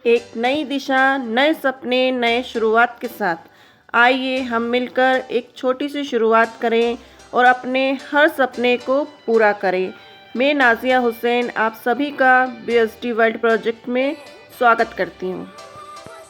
एक नई दिशा, नए सपने, नए शुरुआत के साथ आइए हम मिलकर एक छोटी सी शुरुआत करें और अपने हर सपने को पूरा करें। मैं नाज़िया हुसैन आप सभी का BSD वर्ल्ड प्रोजेक्ट में स्वागत करती हूँ।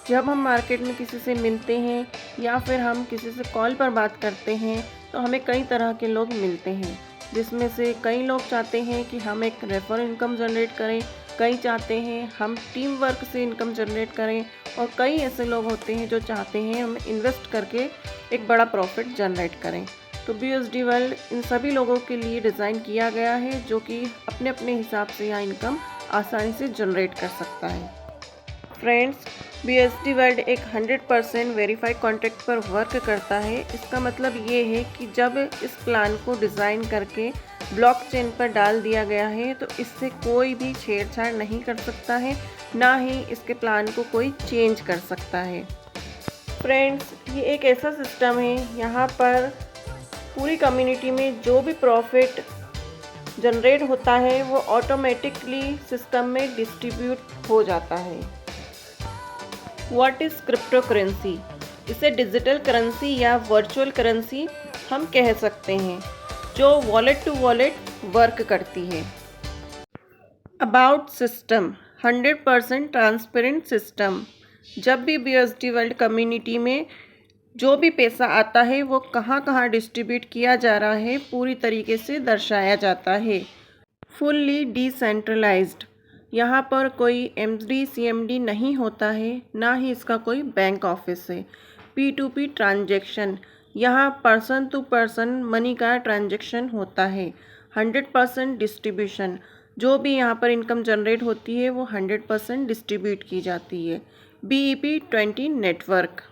जब हम मार्केट में किसी से मिलते हैं या फिर हम किसी से कॉल पर बात करते हैं तो हमें कई तरह के लोग मिलते हैं, जिसमें से कई लोग चाहते हैं कि हम एक रेफरल इनकम जनरेट करें, कई चाहते हैं हम टीम वर्क से इनकम जनरेट करें और कई ऐसे लोग होते हैं जो चाहते हैं हम इन्वेस्ट करके एक बड़ा प्रॉफिट जनरेट करें। तो BSD वर्ल्ड इन सभी लोगों के लिए डिज़ाइन किया गया है जो कि अपने अपने हिसाब से यहाँ इनकम आसानी से जनरेट कर सकता है। फ्रेंड्स, BSD वर्ल्ड एक 100% वेरीफाइड कॉन्ट्रैक्ट पर वर्क करता है। इसका मतलब ये है कि जब इस प्लान को डिज़ाइन करके ब्लॉकचेन पर डाल दिया गया है तो इससे कोई भी छेड़छाड़ नहीं कर सकता है, ना ही इसके प्लान को कोई चेंज कर सकता है। फ्रेंड्स, ये एक ऐसा सिस्टम है, यहाँ पर पूरी कम्युनिटी में जो भी प्रॉफिट जनरेट होता है वो ऑटोमेटिकली सिस्टम में डिस्ट्रीब्यूट हो जाता है। What is crypto currency? इसे डिजिटल करेंसी या वर्चुअल करेंसी हम कह सकते हैं, जो वॉलेट टू वॉलेट वर्क करती है। About system 100% transparent system. जब भी BSD वर्ल्ड कम्युनिटी में जो भी पैसा आता है वो कहाँ कहाँ डिस्ट्रीब्यूट किया जा रहा है पूरी तरीके से दर्शाया जाता है। फुल्ली डिसेंट्रलाइज्ड, यहाँ पर कोई MD CMD नहीं होता है, ना ही इसका कोई बैंक ऑफिस है। P2P ट्रांजैक्शन, यहाँ पर्सन टू पर्सन मनी का ट्रांजैक्शन होता है। 100% डिस्ट्रीब्यूशन, जो भी यहाँ पर इनकम जनरेट होती है वो 100% डिस्ट्रीब्यूट की जाती है। BEP20 network.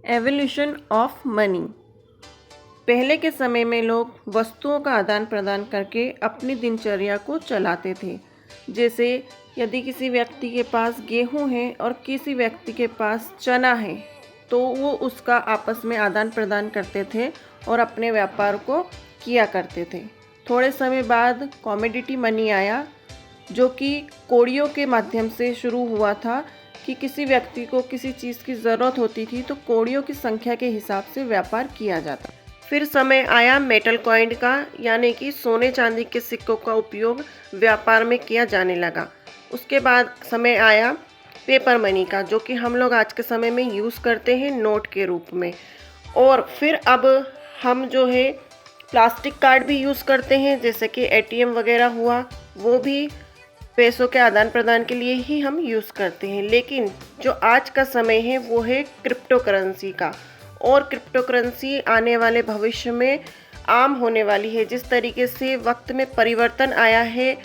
Evolution of money, पहले के समय में लोग वस्तुओं का आदान प्रदान करके अपनी दिनचर्या को चलाते थे। जैसे यदि किसी व्यक्ति के पास गेहूं है और किसी व्यक्ति के पास चना है तो वो उसका आपस में आदान प्रदान करते थे और अपने व्यापार को किया करते थे। थोड़े समय बाद कमोडिटी मनी आया, जो कि कौड़ियों के माध्यम से शुरू हुआ था कि किसी व्यक्ति को किसी चीज़ की ज़रूरत होती थी तो कौड़ियों की संख्या के हिसाब से व्यापार किया जाता। फिर समय आया मेटल कॉइन का, यानी कि सोने चांदी के सिक्कों का उपयोग व्यापार में किया जाने लगा। उसके बाद समय आया पेपर मनी का, जो कि हम लोग आज के समय में यूज़ करते हैं नोट के रूप में। और फिर अब हम जो है प्लास्टिक कार्ड भी यूज़ करते हैं, जैसे कि ATM वगैरह हुआ, वो भी पैसों के आदान प्रदान के लिए ही हम यूज़ करते हैं। लेकिन जो आज का समय है वो है क्रिप्टो करेंसी का, और क्रिप्टो करेंसी आने वाले भविष्य में आम होने वाली है। जिस तरीके से वक्त में परिवर्तन आया है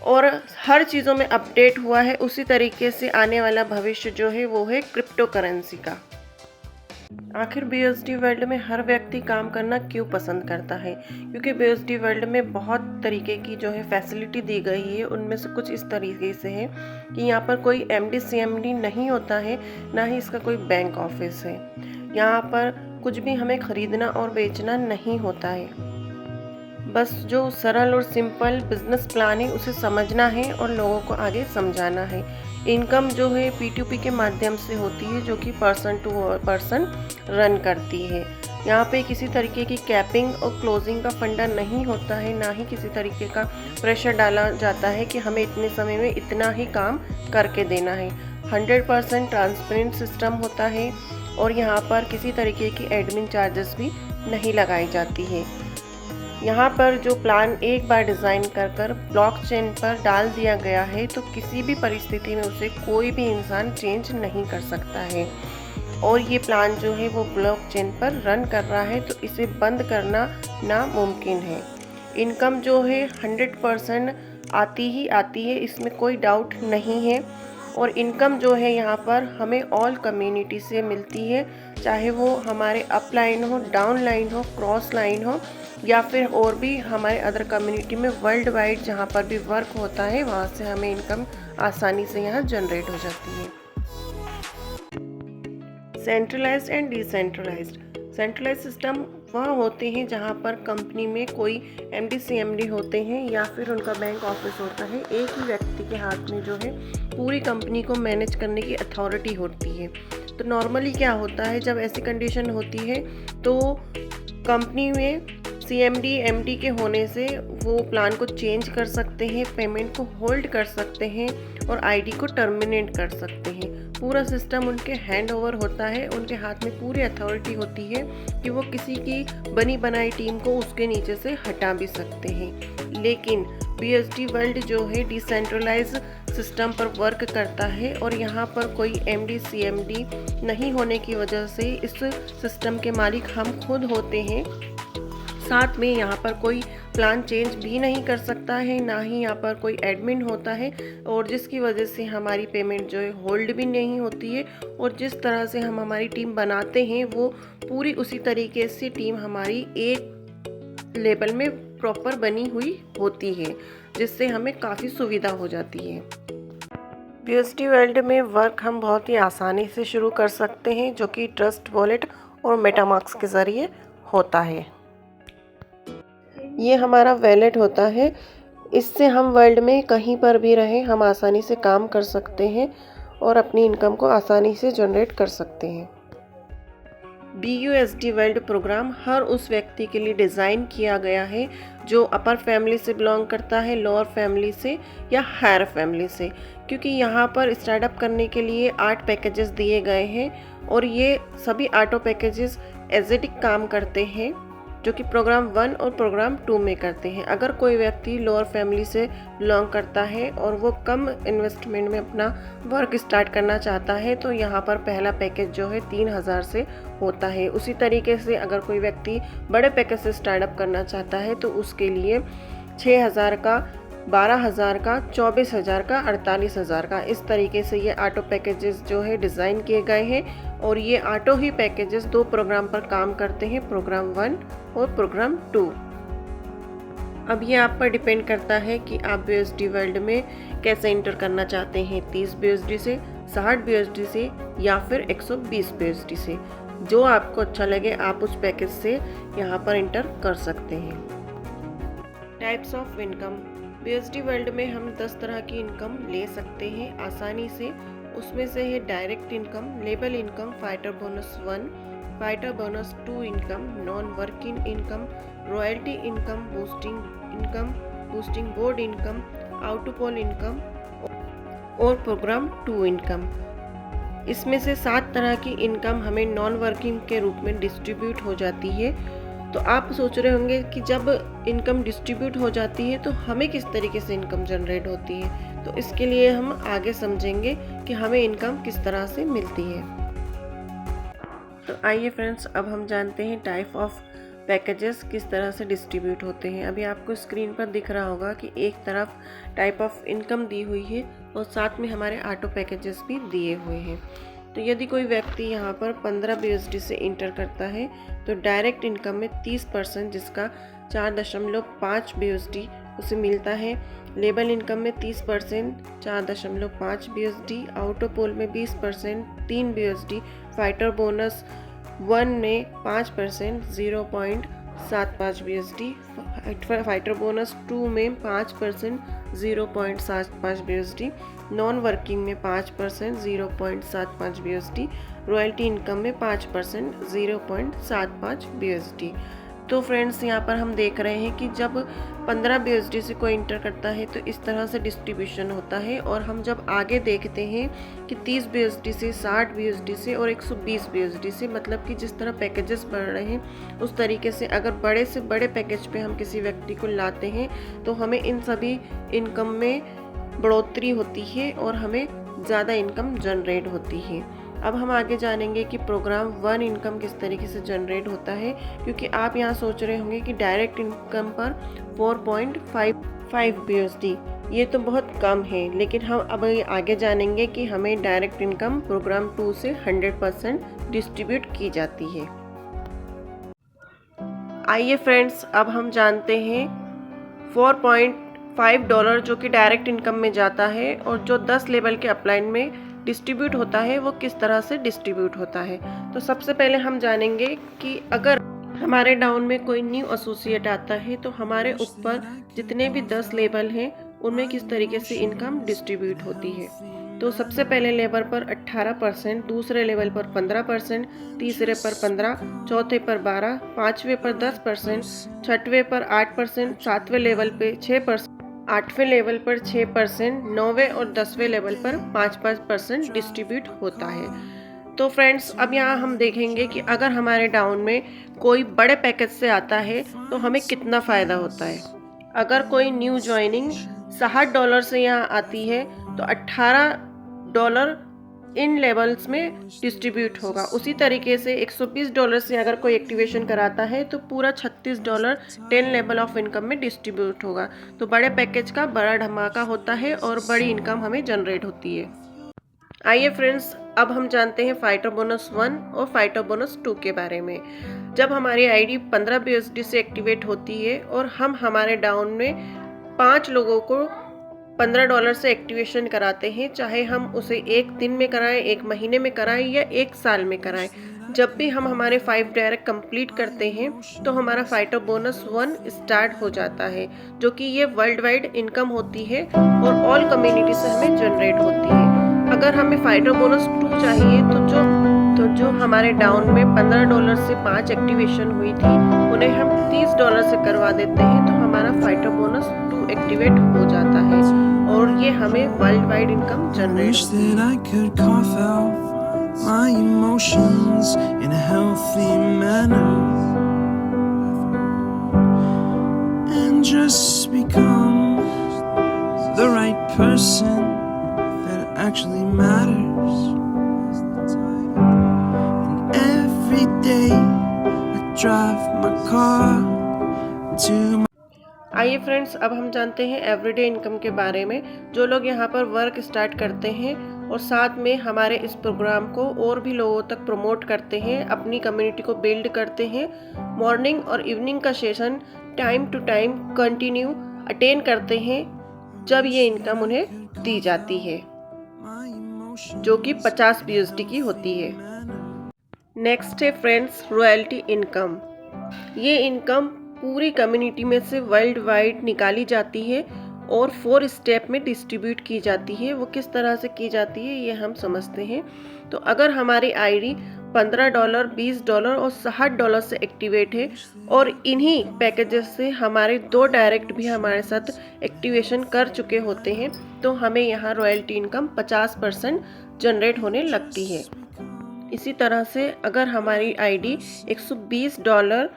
और हर चीज़ों में अपडेट हुआ है, उसी तरीके से आने वाला भविष्य जो है वो है क्रिप्टो करेंसी का। आखिर BSD वर्ल्ड में हर व्यक्ति काम करना क्यों पसंद करता है? क्योंकि BSD वर्ल्ड में बहुत तरीके की जो है फैसिलिटी दी गई है। उनमें से कुछ इस तरीके से है कि यहाँ पर कोई MD CMD नहीं होता है, ना ही इसका कोई बैंक ऑफिस है। यहाँ पर कुछ भी हमें ख़रीदना और बेचना नहीं होता है। बस जो सरल और सिंपल बिजनेस प्लान है उसे समझना है और लोगों को आगे समझाना है। इनकम जो है P2P के माध्यम से होती है, जो कि पर्सन टू पर्सन रन करती है। यहाँ पे किसी तरीके की कैपिंग और क्लोजिंग का फंडा नहीं होता है, ना ही किसी तरीके का प्रेशर डाला जाता है कि हमें इतने समय में इतना ही काम करके देना है। 100% ट्रांसपेरेंट सिस्टम होता है और यहाँ पर किसी तरीके की एडमिन चार्जेस भी नहीं लगाई जाती है। यहाँ पर जो प्लान एक बार डिज़ाइन कर ब्लॉकचेन पर डाल दिया गया है तो किसी भी परिस्थिति में उसे कोई भी इंसान चेंज नहीं कर सकता है। और ये प्लान जो है वो ब्लॉकचेन पर रन कर रहा है, तो इसे बंद करना नामुमकिन है। इनकम जो है 100% आती ही आती है, इसमें कोई डाउट नहीं है। और इनकम जो है यहाँ पर हमें ऑल कम्युनिटी से मिलती है, चाहे वो हमारे अप लाइन हो, डाउन लाइन हो, क्रॉस लाइन हो, या फिर और भी हमारे अदर कम्युनिटी में वर्ल्ड वाइड जहाँ पर भी वर्क होता है वहाँ से हमें इनकम आसानी से यहाँ जनरेट हो जाती है। Centralised and decentralised. Centralised system वह होते हैं जहाँ पर कंपनी में कोई MD CMD होते हैं या फिर उनका बैंक ऑफिस होता है। एक ही व्यक्ति के हाथ में जो है पूरी कंपनी को मैनेज करने की अथॉरिटी होती है। तो नॉर्मली क्या होता है, जब ऐसी कंडीशन होती है तो कंपनी में सीएमडी एमडी के होने से वो प्लान को चेंज कर सकते हैं, पेमेंट को होल्ड कर सकते हैं और आईडी को टर्मिनेट कर सकते हैं। पूरा सिस्टम उनके हैंड ओवर होता है, उनके हाथ में पूरी अथॉरिटी होती है कि वो किसी की बनी बनाई टीम को उसके नीचे से हटा भी सकते हैं। लेकिन BSD वर्ल्ड जो है डिसेंट्रलाइज सिस्टम पर वर्क करता है और यहाँ पर कोई एमडी सीएमडी नहीं होने की वजह से इस सिस्टम के मालिक हम खुद होते हैं। साथ में यहाँ पर कोई प्लान चेंज भी नहीं कर सकता है, ना ही यहाँ पर कोई एडमिन होता है, और जिसकी वजह से हमारी पेमेंट जो है होल्ड भी नहीं होती है। और जिस तरह से हम हमारी टीम बनाते हैं वो पूरी उसी तरीके से टीम हमारी एक लेवल में प्रॉपर बनी हुई होती है, जिससे हमें काफ़ी सुविधा हो जाती है। BSD वर्ल्ड में वर्क हम बहुत ही आसानी से शुरू कर सकते हैं, जो कि ट्रस्ट वॉलेट और मेटामास्क के ज़रिए होता है। ये हमारा वॉलेट होता है, इससे हम वर्ल्ड में कहीं पर भी रहें हम आसानी से काम कर सकते हैं और अपनी इनकम को आसानी से जनरेट कर सकते हैं। BUSD वर्ल्ड प्रोग्राम हर उस व्यक्ति के लिए डिज़ाइन किया गया है जो अपर फैमिली से बिलोंग करता है, लोअर फैमिली से या हायर फैमिली से, क्योंकि यहाँ पर स्टार्टअप करने के लिए 8 पैकेजेस दिए गए हैं और ये सभी 8 पैकेजेस एजेटिक काम करते हैं, जो कि प्रोग्राम 1 और प्रोग्राम 2 में करते हैं। अगर कोई व्यक्ति लोअर फैमिली से बिलोंग करता है और वो कम इन्वेस्टमेंट में अपना वर्क स्टार्ट करना चाहता है तो यहाँ पर पहला पैकेज जो है 3000 से होता है। उसी तरीके से अगर कोई व्यक्ति बड़े पैकेज से स्टार्टअप करना चाहता है तो उसके लिए 6000 का, 12,000 का, 24,000 का, 48,000 का, इस तरीके से ये ऑटो पैकेजेस जो है डिज़ाइन किए गए हैं। और ये ऑटो ही पैकेजेस 2 प्रोग्राम पर काम करते हैं, प्रोग्राम 1 और प्रोग्राम 2। अब ये आप पर डिपेंड करता है कि आप BSD वर्ल्ड में कैसे इंटर करना चाहते हैं, 30 BSD से, 60 BSD से या फिर 120 BSD से। जो आपको अच्छा लगे आप उस पैकेज से यहाँ पर इंटर कर सकते हैं। Types of income. BSD world में हम 10 तरह की इनकम ले सकते हैं आसानी से। उसमें से है डायरेक्ट इनकम, लेबल income, fighter bonus 1, fighter bonus 2 income, non working income, royalty income, boosting board income, autopool income और प्रोग्राम 2 इनकम। इसमें से 7 तरह की इनकम हमें नॉन वर्किंग के रूप में डिस्ट्रीब्यूट हो जाती है। तो आप सोच रहे होंगे कि जब इनकम डिस्ट्रीब्यूट हो जाती है तो हमें किस तरीके से इनकम जनरेट होती है, तो इसके लिए हम आगे समझेंगे कि हमें इनकम किस तरह से मिलती है। तो आइए फ्रेंड्स, अब हम जानते हैं टाइप ऑफ पैकेजेस किस तरह से डिस्ट्रीब्यूट होते हैं। अभी आपको स्क्रीन पर दिख रहा होगा कि एक तरफ टाइप ऑफ इनकम दी हुई है और साथ में हमारे ऑटो पैकेजेस भी दिए हुए हैं। तो यदि कोई व्यक्ति यहाँ पर 15 BSD से इंटर करता है तो डायरेक्ट इनकम में 30%, जिसका 4.5 BSD उसे मिलता है। लेबल इनकम में 30%, 4.5 BSD, आउटोपोल में 20%, 3 BSD, फाइटर बोनस 1 में 5%, 0.75 BSD, फाइटर बोनस 2 में 5%, 0.75 BSD, नॉन वर्किंग में 5%, 0.75 BSD, रॉयल्टी इनकम में 5%, 0.75 BSD। तो फ्रेंड्स, यहाँ पर हम देख रहे हैं कि जब 15 BSD से कोई इंटर करता है तो इस तरह से डिस्ट्रीब्यूशन होता है। और हम जब आगे देखते हैं कि 30 BSD से, 60 BSD से और 120 BSD से, मतलब कि जिस तरह पैकेजेस बढ़ रहे हैं उस तरीके से अगर बड़े से बड़े पैकेज पे हम किसी व्यक्ति को लाते हैं तो हमें इन सभी इनकम में बढ़ोतरी होती है और हमें ज़्यादा इनकम जनरेट होती है। अब हम आगे जानेंगे कि प्रोग्राम 1 इनकम किस तरीके से जनरेट होता है, क्योंकि आप यहाँ सोच रहे होंगे कि डायरेक्ट इनकम पर 4.55 BSD ये तो बहुत कम है, लेकिन हम अब आगे जानेंगे कि हमें डायरेक्ट इनकम प्रोग्राम 2 से 100% डिस्ट्रीब्यूट की जाती है। आइए फ्रेंड्स, अब हम जानते हैं $4.5 जो कि डायरेक्ट इनकम में जाता है और जो 10 लेवल के अपलाइन में डिस्ट्रीब्यूट होता है वो किस तरह से डिस्ट्रीब्यूट होता है। तो सबसे पहले हम जानेंगे कि अगर हमारे डाउन में कोई न्यू एसोसिएट आता है तो हमारे ऊपर जितने भी 10 लेवल हैं उनमें किस तरीके से इनकम डिस्ट्रीब्यूट होती है। तो सबसे पहले लेवल पर 18%, दूसरे लेवल पर 15%, तीसरे पर 15%, चौथे पर 12%, पाँचवें पर 10%, छठवें पर 8%, सातवें लेवल पे 6%, आठवें लेवल पर 6%, नौवें और 10वें लेवल पर 5% डिस्ट्रीब्यूट होता है। तो फ्रेंड्स, अब यहाँ हम देखेंगे कि अगर हमारे डाउन में कोई बड़े पैकेज से आता है तो हमें कितना फ़ायदा होता है। अगर कोई न्यू ज्वाइनिंग $60 से यहाँ आती है तो $18 इन लेवल्स में डिस्ट्रीब्यूट होगा। उसी तरीके से $120 से अगर कोई एक्टिवेशन कराता है तो पूरा $36 10 लेवल ऑफ इनकम में डिस्ट्रीब्यूट होगा। तो बड़े पैकेज का बड़ा धमाका होता है और बड़ी इनकम हमें जनरेट होती है। आइए फ्रेंड्स, अब हम जानते हैं फाइटर बोनस 1 और फाइटर बोनस 2 के बारे में। जब हमारी आईडी 15 BUSD से एक्टिवेट होती है और हम हमारे डाउन में 5 लोगों को $15 से एक्टिवेशन कराते हैं, चाहे हम उसे एक दिन में कराएं, एक महीने में कराएं या एक साल में कराएं, जब भी हम हमारे 5 डायरेक्ट कंप्लीट करते हैं तो हमारा फाइटर बोनस 1 स्टार्ट हो जाता है, जो कि ये वर्ल्ड वाइड इनकम होती है और ऑल कम्युनिटी से हमें जनरेट होती है। अगर हमें फाइटर बोनस 2 चाहिए तो जो हमारे डाउन में $15 से 5 एक्टिवेशन हुई थी उन्हें हम $30 से करवा देते हैं, तो हमारा फाइटर बोनस 2 एक्टिवेट हो जाता है और ये हमें world wide income generate actually matters. And every day I drive my car to my... आइए फ्रेंड्स, अब हम जानते हैं एवरीडे इनकम के बारे में। जो लोग यहाँ पर वर्क स्टार्ट करते हैं और साथ में हमारे इस प्रोग्राम को और भी लोगों तक प्रमोट करते हैं, अपनी कम्युनिटी को बिल्ड करते हैं, मॉर्निंग और इवनिंग का session time to time continue attend करते हैं, जब ये इनकम उन्हें दी जाती है, जो कि 50 BUSD की होती है। नेक्स्ट है फ्रेंड्स रॉयल्टी इनकम। ये इनकम पूरी कम्युनिटी में से वर्ल्ड वाइड निकाली जाती है और 4 स्टेप में डिस्ट्रीब्यूट की जाती है। वो किस तरह से की जाती है ये हम समझते हैं। तो अगर हमारी आईडी $15, $20 और $60 से एक्टिवेट है और इन्हीं पैकेजेस से हमारे 2 डायरेक्ट भी हमारे साथ एक्टिवेशन कर चुके होते हैं, तो हमें यहाँ रॉयल्टी इनकम 50% जनरेट होने लगती है। इसी तरह से अगर हमारी आईडी $120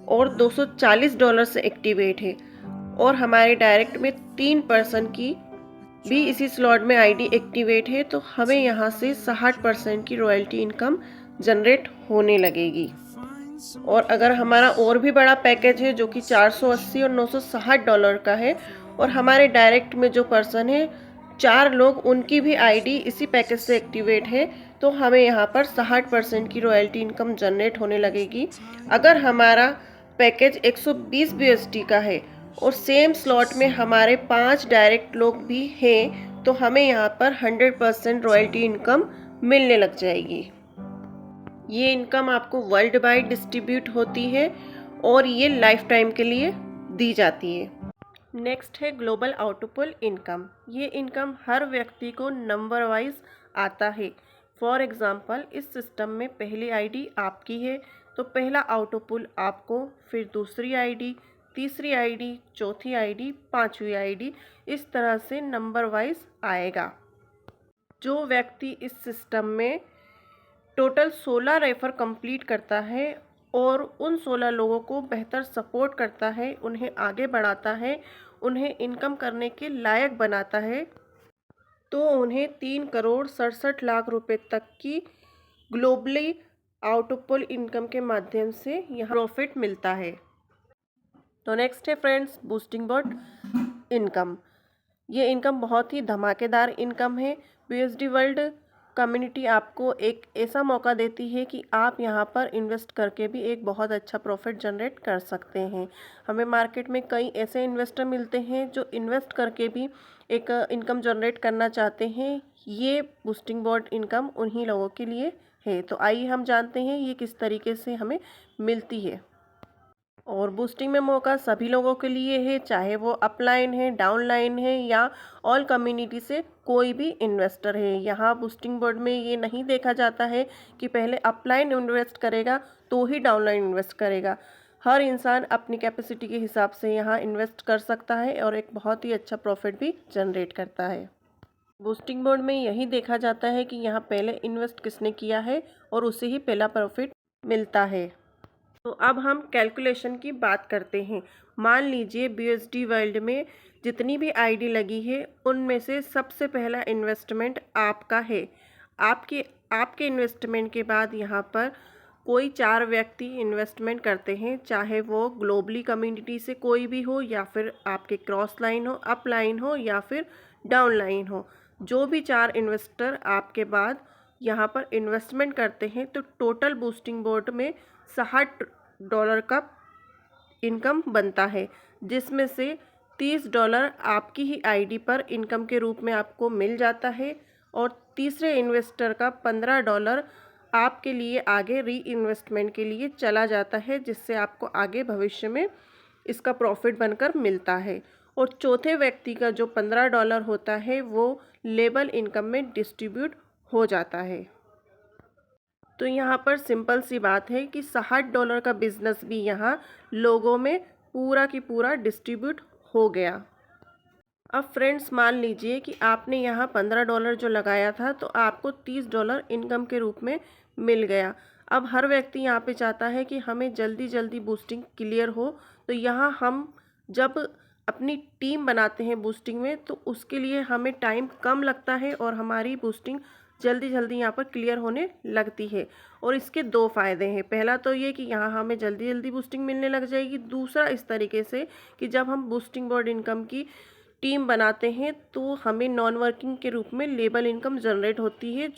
और $240 से एक्टिवेट है और हमारे डायरेक्ट में 3 पर्सन की भी इसी स्लॉट में आईडी एक्टिवेट है, तो हमें यहाँ से 60% की रॉयल्टी इनकम जनरेट होने लगेगी। और अगर हमारा और भी बड़ा पैकेज है जो कि $480 और $960 का है और हमारे डायरेक्ट में जो पर्सन है 4 लोग, उनकी भी आईडी इसी पैकेज से एक्टिवेट है, तो हमें यहाँ पर 60% की रॉयल्टी इनकम जनरेट होने लगेगी। अगर हमारा पैकेज 120 BUSD का है और सेम स्लॉट में हमारे 5 डायरेक्ट लोग भी हैं, तो हमें यहाँ पर 100% रॉयल्टी इनकम मिलने लग जाएगी। ये इनकम आपको वर्ल्ड वाइड डिस्ट्रीब्यूट होती है और ये लाइफ टाइम के लिए दी जाती है। नेक्स्ट है ग्लोबल आउटपुल इनकम। ये इनकम हर व्यक्ति को नंबर वाइज आता है। फॉर एग्जांपल, इस सिस्टम में पहली आईडी आपकी है तो पहला आउटपुल आपको, फिर दूसरी आईडी, तीसरी आईडी, चौथी आईडी, पांचवी आईडी, इस तरह से नंबर वाइज आएगा। जो व्यक्ति इस सिस्टम में टोटल 16 रेफर कंप्लीट करता है और उन 16 लोगों को बेहतर सपोर्ट करता है, उन्हें आगे बढ़ाता है, उन्हें इनकम करने के लायक बनाता है, तो उन्हें 3,67,00,000 रुपए तक की ग्लोबली आउटपुल इनकम के माध्यम से यहाँ प्रॉफिट मिलता है। तो नेक्स्ट है फ्रेंड्स बूस्टिंग बॉट इनकम। ये इनकम बहुत ही धमाकेदार इनकम है। BUSD वर्ल्ड कम्युनिटी आपको एक ऐसा मौका देती है कि आप यहाँ पर इन्वेस्ट करके भी एक बहुत अच्छा प्रॉफिट जनरेट कर सकते हैं। हमें मार्केट में कई ऐसे इन्वेस्टर मिलते हैं जो इन्वेस्ट करके भी एक इनकम जनरेट करना चाहते हैं। ये बूस्टिंग बॉट इनकम उन्हीं लोगों के लिए है। तो आइए हम जानते हैं ये किस तरीके से हमें मिलती है। और बूस्टिंग में मौका सभी लोगों के लिए है, चाहे वो अपलाइन है, डाउनलाइन है या ऑल कम्युनिटी से कोई भी इन्वेस्टर है। यहाँ बूस्टिंग बोर्ड में ये नहीं देखा जाता है कि पहले अपलाइन इन्वेस्ट करेगा तो ही डाउनलाइन इन्वेस्ट करेगा। हर इंसान अपनी कैपेसिटी के हिसाब से यहाँ इन्वेस्ट कर सकता है और एक बहुत ही अच्छा प्रॉफिट भी जनरेट करता है। बूस्टिंग बोर्ड में यही देखा जाता है कि यहाँ पहले इन्वेस्ट किसने किया है और उसे ही पहला प्रॉफिट मिलता है। तो अब हम कैलकुलेशन की बात करते हैं। मान लीजिए BUSD वर्ल्ड में जितनी भी आईडी लगी है उनमें से सबसे पहला इन्वेस्टमेंट आपका है। आपके इन्वेस्टमेंट के बाद यहाँ पर कोई 4 व्यक्ति इन्वेस्टमेंट करते हैं, चाहे वो ग्लोबली कम्युनिटी से कोई भी हो या फिर आपके क्रॉस लाइन हो, अप लाइन हो या फिर डाउन लाइन हो। जो भी 4 इन्वेस्टर आपके बाद यहाँ पर इन्वेस्टमेंट करते हैं तो टोटल बूस्टिंग बोर्ड में $60 का इनकम बनता है, जिसमें से $30 आपकी ही आईडी पर इनकम के रूप में आपको मिल जाता है और तीसरे इन्वेस्टर का $15 आपके लिए आगे री इन्वेस्टमेंट के लिए चला जाता है, जिससे आपको आगे भविष्य में इसका प्रॉफिट बनकर मिलता है। और चौथे व्यक्ति का जो $15 होता है वो लेबल इनकम में डिस्ट्रीब्यूट हो जाता है। तो यहाँ पर सिंपल सी बात है कि $60 का बिजनेस भी यहाँ लोगों में पूरा की पूरा डिस्ट्रीब्यूट हो गया। अब फ्रेंड्स मान लीजिए कि आपने यहाँ $15 जो लगाया था तो आपको $30 इनकम के रूप में मिल गया। अब हर व्यक्ति यहाँ पे चाहता है कि हमें जल्दी जल्दी बूस्टिंग क्लियर हो, तो यहाँ हम जब अपनी टीम बनाते हैं बूस्टिंग में तो उसके लिए हमें टाइम कम लगता है और हमारी बूस्टिंग जल्दी जल्दी यहाँ पर क्लियर होने लगती है। और इसके 2 फ़ायदे हैं। पहला तो ये कि यहाँ हमें जल्दी जल्दी बूस्टिंग मिलने लग जाएगी। दूसरा इस तरीके से कि जब हम बूस्टिंग बोर्ड इनकम की टीम बनाते हैं तो हमें नॉन वर्किंग के रूप में लेबल इनकम जनरेट होती है,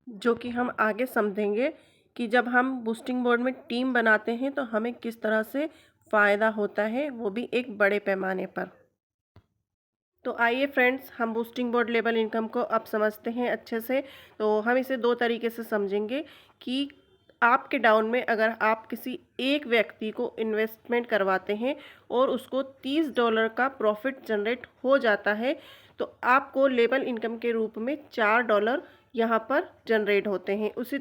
जो कि हम आगे समझेंगे कि जब हम बूस्टिंग बोर्ड में टीम बनाते हैं तो हमें किस तरह से फ़ायदा होता है, वो भी एक बड़े पैमाने पर। तो आइए फ्रेंड्स हम बूस्टिंग बोर्ड लेबल इनकम को अब समझते हैं अच्छे से। तो हम इसे 2 तरीके से समझेंगे कि आपके डाउन में अगर आप किसी एक व्यक्ति को इन्वेस्टमेंट करवाते हैं और उसको $30 का प्रॉफिट जनरेट हो जाता है तो आपको लेबल इनकम के रूप में $4 यहाँ पर जनरेट होते हैं। उसी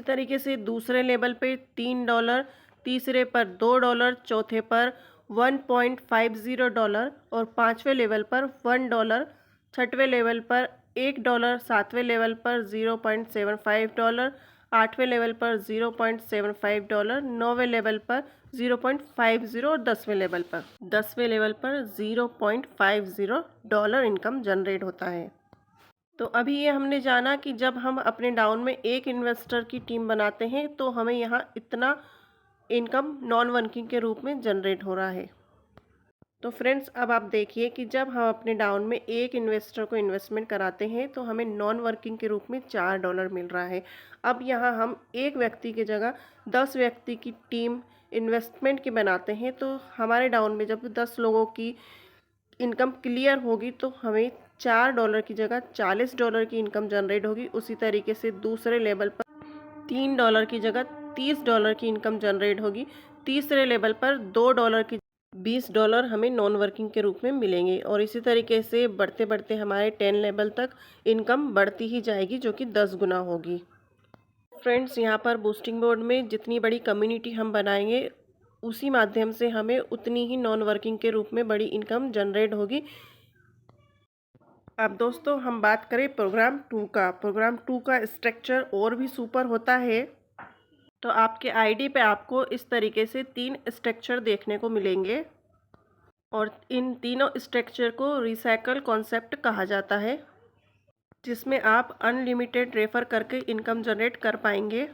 तरीके से दूसरे लेवल पे $3, तीसरे पर $2, चौथे पर $1.50 और 5वें लेवल पर $1, 6वें लेवल पर $1, 7वें लेवल पर $0.75, 8वें लेवल पर $0.75, 9वें लेवल पर 0.50 और 10वें लेवल पर $0.50 इनकम जनरेट होता है। तो अभी ये हमने जाना कि जब हम अपने डाउन में एक इन्वेस्टर की टीम बनाते हैं तो हमें यहाँ इतना इनकम नॉन वर्किंग के रूप में जनरेट हो रहा है। तो फ्रेंड्स अब आप देखिए कि जब हम अपने डाउन में एक इन्वेस्टर को इन्वेस्टमेंट कराते हैं तो हमें नॉन वर्किंग के रूप में $4 मिल रहा है। अब यहाँ हम एक व्यक्ति की जगह 10 व्यक्ति की टीम इन्वेस्टमेंट की बनाते हैं तो हमारे डाउन में जब 10 लोगों की इनकम क्लियर होगी तो हमें $4 की जगह $40 की इनकम जनरेट होगी। उसी तरीके से दूसरे लेवल पर $3 की जगह $30 की इनकम जनरेट होगी। तीसरे लेवल पर $2 की $20 हमें नॉन वर्किंग के रूप में मिलेंगे और इसी तरीके से बढ़ते बढ़ते हमारे 10 लेवल तक इनकम बढ़ती ही जाएगी, जो कि 10 गुना होगी। फ्रेंड्स यहाँ पर बूस्टिंग बोर्ड में जितनी बड़ी कम्युनिटी हम बनाएंगे उसी माध्यम से हमें उतनी ही नॉन वर्किंग के रूप में बड़ी इनकम जनरेट होगी। अब दोस्तों हम बात करें प्रोग्राम 2 का। प्रोग्राम 2 का स्ट्रक्चर और भी सुपर होता है। तो आपके आईडी पे आपको इस तरीके से 3 स्ट्रक्चर देखने को मिलेंगे और इन तीनों स्ट्रक्चर को रिसाइकल कॉन्सेप्ट कहा जाता है, जिसमें आप अनलिमिटेड रेफर करके इनकम जनरेट कर पाएंगे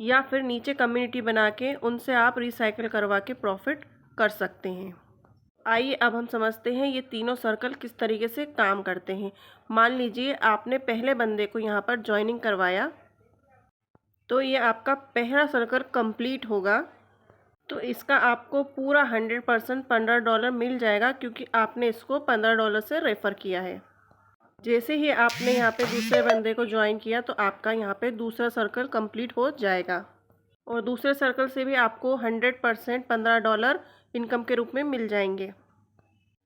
या फिर नीचे कम्युनिटी बना के उनसे आप रिसाइकल करवा के प्रॉफिट कर सकते हैं। आइए अब हम समझते हैं ये तीनों सर्कल किस तरीके से काम करते हैं। मान लीजिए आपने पहले बंदे को यहाँ पर ज्वाइनिंग करवाया तो ये आपका पहला सर्कल कंप्लीट होगा तो इसका आपको पूरा 100% $15 मिल जाएगा, क्योंकि आपने इसको $15 से रेफ़र किया है। जैसे ही आपने यहाँ पे दूसरे बंदे को ज्वाइन किया तो आपका यहाँ पे दूसरा सर्कल कंप्लीट हो जाएगा। और दूसरे सर्कल से भी आपको 100% $15 इनकम के रूप में मिल जाएंगे।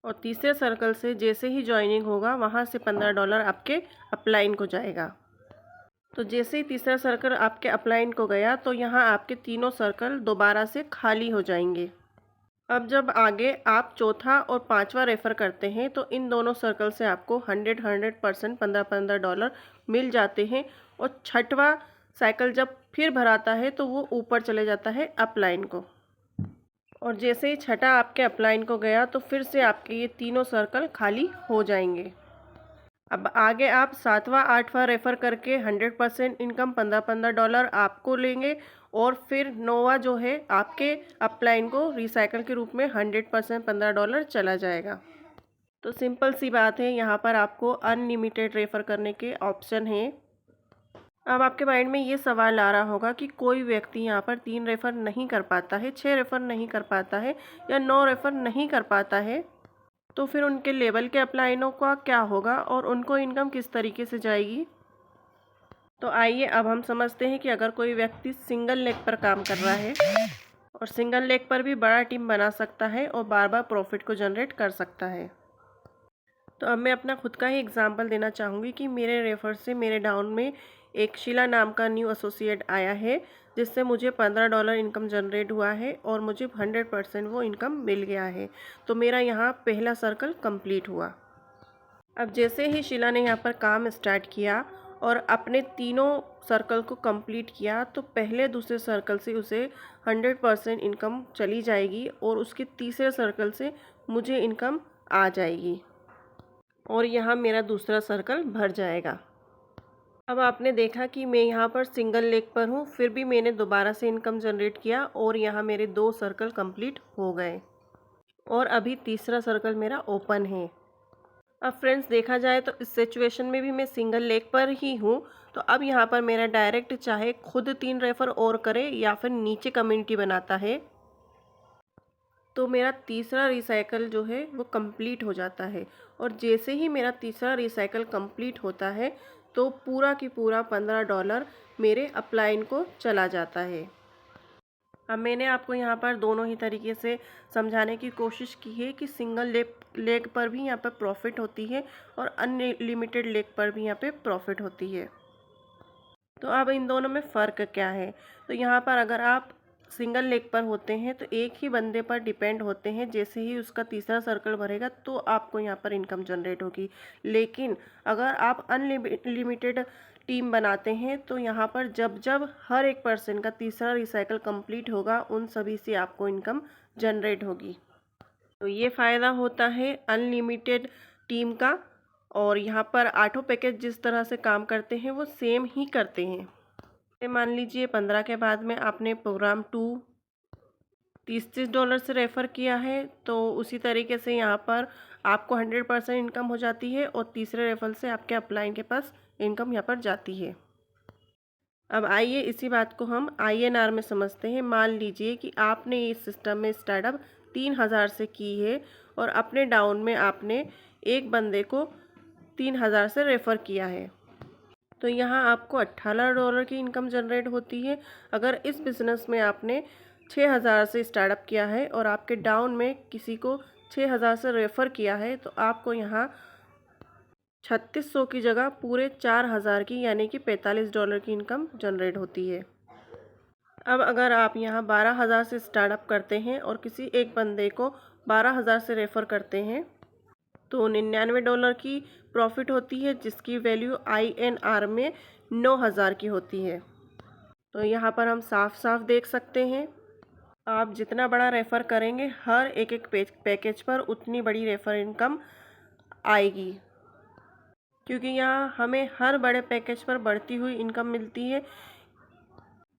और तीसरे सर्कल से जैसे ही ज्वाइनिंग होगा वहाँ से $15 आपके अपलाइन को जाएगा। तो जैसे ही तीसरा सर्कल आपके अपलाइन को गया तो यहाँ आपके तीनों सर्कल दोबारा से खाली हो जाएंगे। अब जब आगे आप चौथा और पांचवा रेफ़र करते हैं तो इन दोनों सर्कल से आपको 100% $15 मिल जाते हैं। और छठवा साइकिल जब फिर भराता है तो वो ऊपर चले जाता है अपलाइन को। और जैसे ही छठा आपके अपलाइन को गया तो फिर से आपके ये तीनों सर्कल खाली हो जाएंगे। अब आगे आप सातवां आठवां रेफ़र करके 100% इनकम $15 आपको लेंगे। और फिर नौवां जो है आपके अपलाइन को रिसाइकल के रूप में 100% $15 चला जाएगा। तो सिंपल सी बात है, यहाँ पर आपको अनलिमिटेड रेफ़र करने के ऑप्शन हैं। अब आपके माइंड में ये सवाल आ रहा होगा कि कोई व्यक्ति यहाँ पर 3 रेफ़र नहीं कर पाता है, 6 रेफ़र नहीं कर पाता है या 9 रेफ़र नहीं कर पाता है, तो फिर उनके लेवल के अपलाइनों का क्या होगा और उनको इनकम किस तरीके से जाएगी। तो आइए अब हम समझते हैं कि अगर कोई व्यक्ति सिंगल लेग पर काम कर रहा है और सिंगल लेग पर भी बड़ा टीम बना सकता है और बार बार प्रॉफिट को जनरेट कर सकता है। तो अब मैं अपना खुद का ही एग्जांपल देना चाहूँगी कि मेरे रेफर से मेरे डाउन में एक शीला नाम का न्यू एसोसिएट आया है, जिससे मुझे $15 इनकम जनरेट हुआ है और मुझे 100% वो इनकम मिल गया है। तो मेरा यहाँ पहला सर्कल कंप्लीट हुआ। अब जैसे ही शीला ने यहाँ पर काम स्टार्ट किया और अपने तीनों सर्कल को कंप्लीट किया तो पहले दूसरे सर्कल से उसे 100% इनकम चली जाएगी और उसके तीसरे सर्कल से मुझे इनकम आ जाएगी और यहाँ मेरा दूसरा सर्कल भर जाएगा। अब आपने देखा कि मैं यहाँ पर सिंगल लेग पर हूँ, फिर भी मैंने दोबारा से इनकम जनरेट किया और यहाँ मेरे 2 सर्कल कंप्लीट हो गए और अभी तीसरा सर्कल मेरा ओपन है। अब फ्रेंड्स देखा जाए तो इस सिचुएशन में भी मैं सिंगल लेग पर ही हूँ। तो अब यहाँ पर मेरा डायरेक्ट चाहे खुद 3 रेफ़र और करे या फिर नीचे कम्युनिटी बनाता है तो मेरा तीसरा रिसाइकल जो है वो कंप्लीट हो जाता है। और जैसे ही मेरा तीसरा रिसाइकल कंप्लीट होता है तो पूरा की पूरा $15 मेरे अपलाइन को चला जाता है। अब मैंने आपको यहाँ पर दोनों ही तरीके से समझाने की कोशिश की है कि सिंगल लेग पर भी यहाँ पर प्रॉफिट होती है और अनलिमिटेड लेग पर भी यहाँ पे प्रॉफिट होती है। तो अब इन दोनों में फ़र्क क्या है। तो यहाँ पर अगर आप सिंगल लेग पर होते हैं तो एक ही बंदे पर डिपेंड होते हैं, जैसे ही उसका तीसरा सर्कल भरेगा तो आपको यहाँ पर इनकम जनरेट होगी। लेकिन अगर आप अनलिमिटेड टीम बनाते हैं तो यहाँ पर जब जब हर एक पर्सन का तीसरा रिसाइकल कंप्लीट होगा उन सभी से आपको इनकम जनरेट होगी। तो ये फ़ायदा होता है अनलिमिटेड टीम का। और यहाँ पर आठों पैकेज जिस तरह से काम करते हैं वो सेम ही करते हैं। मान लीजिए 15 के बाद में आपने प्रोग्राम 2 $30 से रेफ़र किया है तो उसी तरीके से यहाँ पर आपको 100% इनकम हो जाती है और तीसरे रेफर से आपके अपलाइन के पास इनकम यहाँ पर जाती है। अब आइए इसी बात को हम INR में समझते हैं। मान लीजिए कि आपने इस सिस्टम में स्टार्टअप 3000 से की है और अपने डाउन में आपने एक बंदे को 3000 से रेफ़र किया है, तो यहाँ आपको $18 की इनकम जनरेट होती है। अगर इस बिज़नेस में आपने 6000 से स्टार्टअप किया है और आपके डाउन में किसी को 6000 से रेफ़र किया है तो आपको यहाँ 3600 की जगह पूरे 4000 की यानी कि $45 की इनकम जनरेट होती है। अब अगर आप यहाँ 12000 से स्टार्टअप करते हैं और किसी एक बंदे को 12000 से रेफ़र करते हैं तो $99 की प्रॉफिट होती है, जिसकी वैल्यू INR में 9000 की होती है। तो यहाँ पर हम साफ साफ देख सकते हैं आप जितना बड़ा रेफ़र करेंगे हर एक पैकेज पर उतनी बड़ी रेफ़र इनकम आएगी, क्योंकि यहाँ हमें हर बड़े पैकेज पर बढ़ती हुई इनकम मिलती है।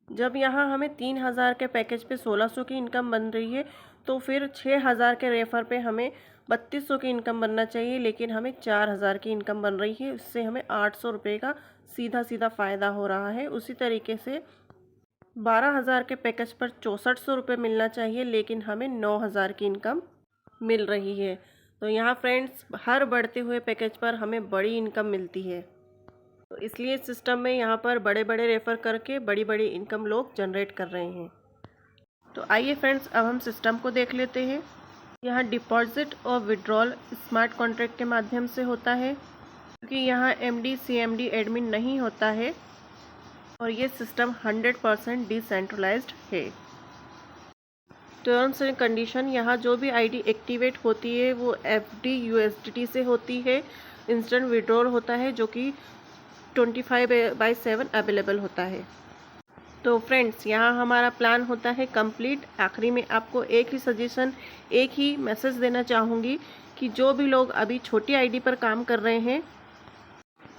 जब यहाँ हमें 3000 के पैकेज पे 1600 की इनकम बन रही है तो फिर 6000 के रेफ़र पे हमें 3200 की इनकम बनना चाहिए, लेकिन हमें 4000 की इनकम बन रही है। इससे हमें 800 रुपये का सीधा सीधा फ़ायदा हो रहा है। उसी तरीके से 12000 के पैकेज पर 6400 रुपये मिलना चाहिए, लेकिन हमें 9000 की इनकम मिल रही है। तो यहाँ फ्रेंड्स हर बढ़ते हुए पैकेज पर हमें बड़ी इनकम मिलती है। तो इसलिए इस सिस्टम में यहाँ पर बड़े बड़े रेफ़र करके बड़ी बड़ी इनकम लोग जनरेट कर रहे हैं। तो आइए फ्रेंड्स, अब हम सिस्टम को देख लेते हैं। यहाँ डिपॉजिट और विड्रॉल स्मार्ट कॉन्ट्रैक्ट के माध्यम से होता है, क्योंकि यहाँ MD CMD एडमिन नहीं होता है और ये सिस्टम 100% डिसेंट्रलाइज्ड है। टर्म्स एंड कंडीशन, यहाँ जो भी ID एक्टिवेट होती है वो FD USDT से होती है। इंस्टेंट विड्रॉल होता है जो कि 24/7 अवेलेबल होता है। तो फ्रेंड्स, यहाँ हमारा प्लान होता है कंप्लीट। आखिरी में आपको एक ही सजेशन, एक ही मैसेज देना चाहूँगी कि जो भी लोग अभी छोटी ID पर काम कर रहे हैं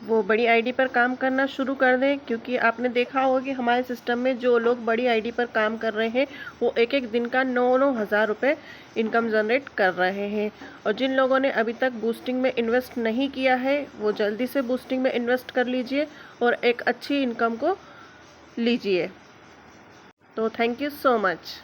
वो बड़ी ID पर काम करना शुरू कर दें, क्योंकि आपने देखा होगा कि हमारे सिस्टम में जो लोग बड़ी ID पर काम कर रहे हैं वो एक एक दिन का 9-9 हज़ार रुपये इनकम जनरेट कर रहे हैं। और जिन लोगों ने अभी तक बूस्टिंग में इन्वेस्ट नहीं किया है वो जल्दी से बूस्टिंग में इन्वेस्ट कर लीजिए और एक अच्छी इनकम को लीजिए। तो थैंक यू सो मच।